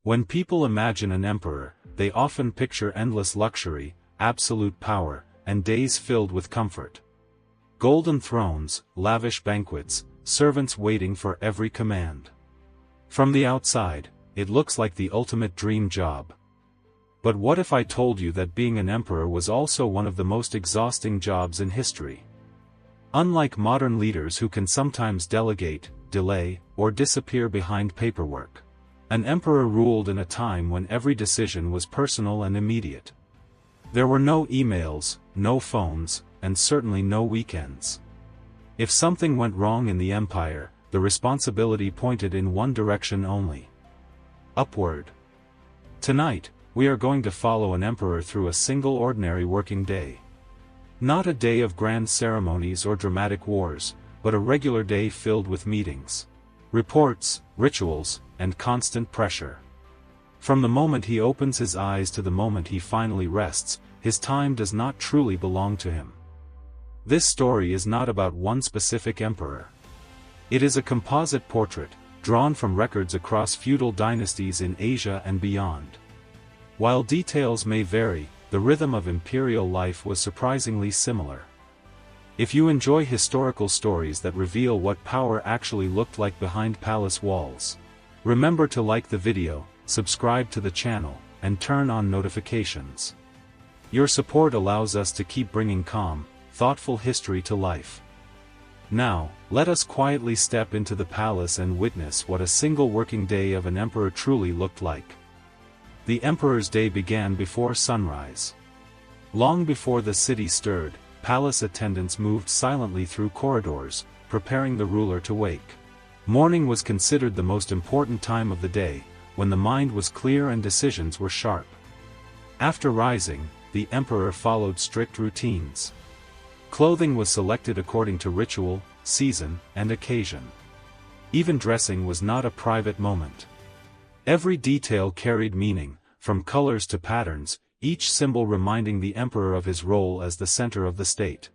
When people imagine an emperor, they often picture endless luxury, absolute power, and days filled with comfort. Golden thrones, lavish banquets, servants waiting for every command. From the outside, it looks like the ultimate dream job. But what if I told you that being an emperor was also one of the most exhausting jobs in history? Unlike modern leaders who can sometimes delegate, delay, or disappear behind paperwork, an emperor ruled in a time when every decision was personal and immediate. There were no emails, no phones, and certainly no weekends. If something went wrong in the empire, the responsibility pointed in one direction only: upward. Tonight, we are going to follow an emperor through a single ordinary working day. Not a day of grand ceremonies or dramatic wars, but a regular day filled with meetings, reports, rituals, and constant pressure. From the moment he opens his eyes to the moment he finally rests, his time does not truly belong to him. This story is not about one specific emperor. It is a composite portrait, drawn from records across feudal dynasties in Asia and beyond. While details may vary, the rhythm of imperial life was surprisingly similar. If you enjoy historical stories that reveal what power actually looked like behind palace walls, remember to like the video, subscribe to the channel, and turn on notifications. Your support allows us to keep bringing calm, thoughtful history to life. Now, let us quietly step into the palace and witness what a single working day of an emperor truly looked like. The emperor's day began before sunrise. Long before the city stirred, palace attendants moved silently through corridors, preparing the ruler to wake. Morning was considered the most important time of the day, when the mind was clear and decisions were sharp. After rising, the emperor followed strict routines. Clothing was selected according to ritual, season, and occasion. Even dressing was not a private moment. Every detail carried meaning, from colors to patterns, each symbol reminding the emperor of his role as the center of the state.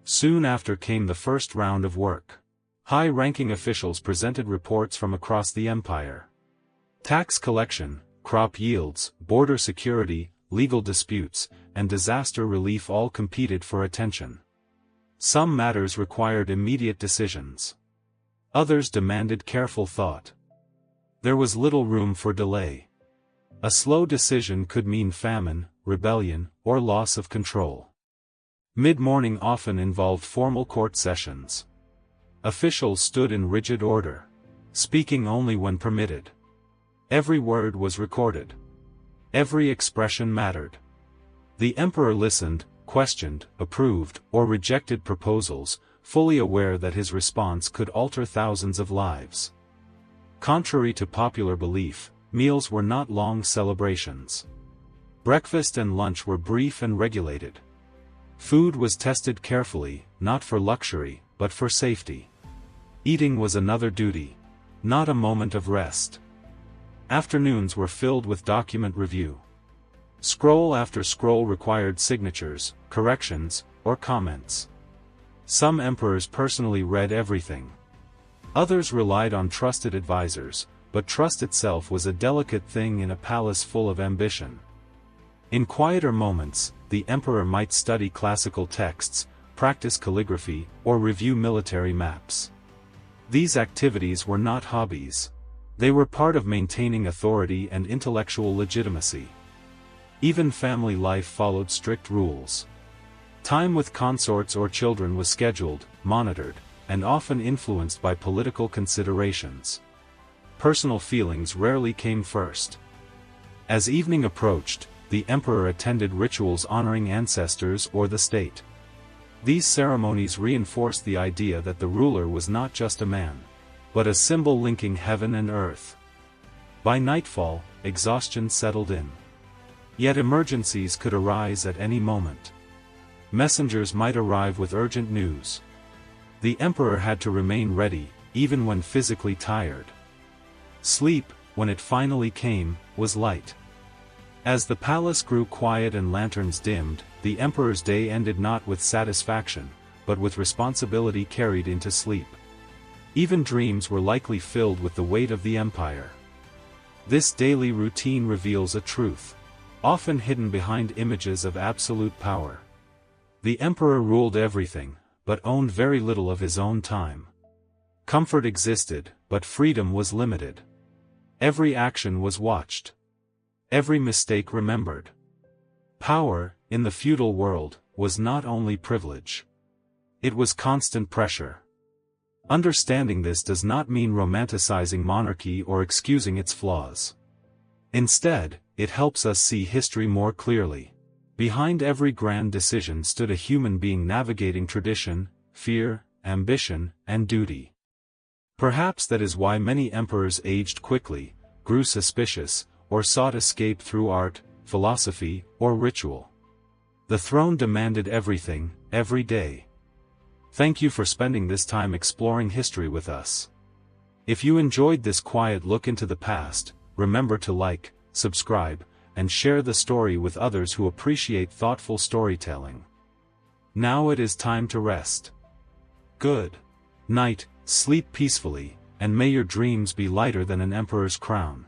Soon after came the first round of work. High-ranking officials presented reports from across the empire. Tax collection, crop yields, border security, legal disputes, and disaster relief all competed for attention. Some matters required immediate decisions. Others demanded careful thought. There was little room for delay. A slow decision could mean famine, rebellion, or loss of control. Mid-morning often involved formal court sessions. Officials stood in rigid order, speaking only when permitted. Every word was recorded. Every expression mattered. The emperor listened, questioned, approved, or rejected proposals, fully aware that his response could alter thousands of lives. Contrary to popular belief, meals were not long celebrations. Breakfast and lunch were brief and regulated. Food was tested carefully, not for luxury, but for safety. Eating was another duty, not a moment of rest. Afternoons were filled with document review. Scroll after scroll required signatures, corrections, or comments. Some emperors personally read everything. Others relied on trusted advisors, but trust itself was a delicate thing in a palace full of ambition. In quieter moments, the emperor might study classical texts, practice calligraphy, or review military maps. These activities were not hobbies. They were part of maintaining authority and intellectual legitimacy. Even family life followed strict rules. Time with consorts or children was scheduled, monitored, and often influenced by political considerations. Personal feelings rarely came first. As evening approached, the emperor attended rituals honoring ancestors or the state. These ceremonies reinforced the idea that the ruler was not just a man, but a symbol linking heaven and earth. By nightfall, exhaustion settled in. Yet emergencies could arise at any moment. Messengers might arrive with urgent news. The emperor had to remain ready, even when physically tired. Sleep, when it finally came, was light. As the palace grew quiet and lanterns dimmed, the emperor's day ended not with satisfaction, but with responsibility carried into sleep. Even dreams were likely filled with the weight of the empire. This daily routine reveals a truth, often hidden behind images of absolute power. The emperor ruled everything, but owned very little of his own time. Comfort existed, but freedom was limited. Every action was watched. Every mistake remembered. Power, in the feudal world, was not only privilege. It was constant pressure. Understanding this does not mean romanticizing monarchy or excusing its flaws. Instead, it helps us see history more clearly. Behind every grand decision stood a human being navigating tradition, fear, ambition, and duty. Perhaps that is why many emperors aged quickly, grew suspicious, or sought escape through art, philosophy, or ritual. The throne demanded everything, every day. Thank you for spending this time exploring history with us. If you enjoyed this quiet look into the past, remember to like, subscribe, and share the story with others who appreciate thoughtful storytelling. Now it is time to rest. Good night, sleep peacefully, and may your dreams be lighter than an emperor's crown.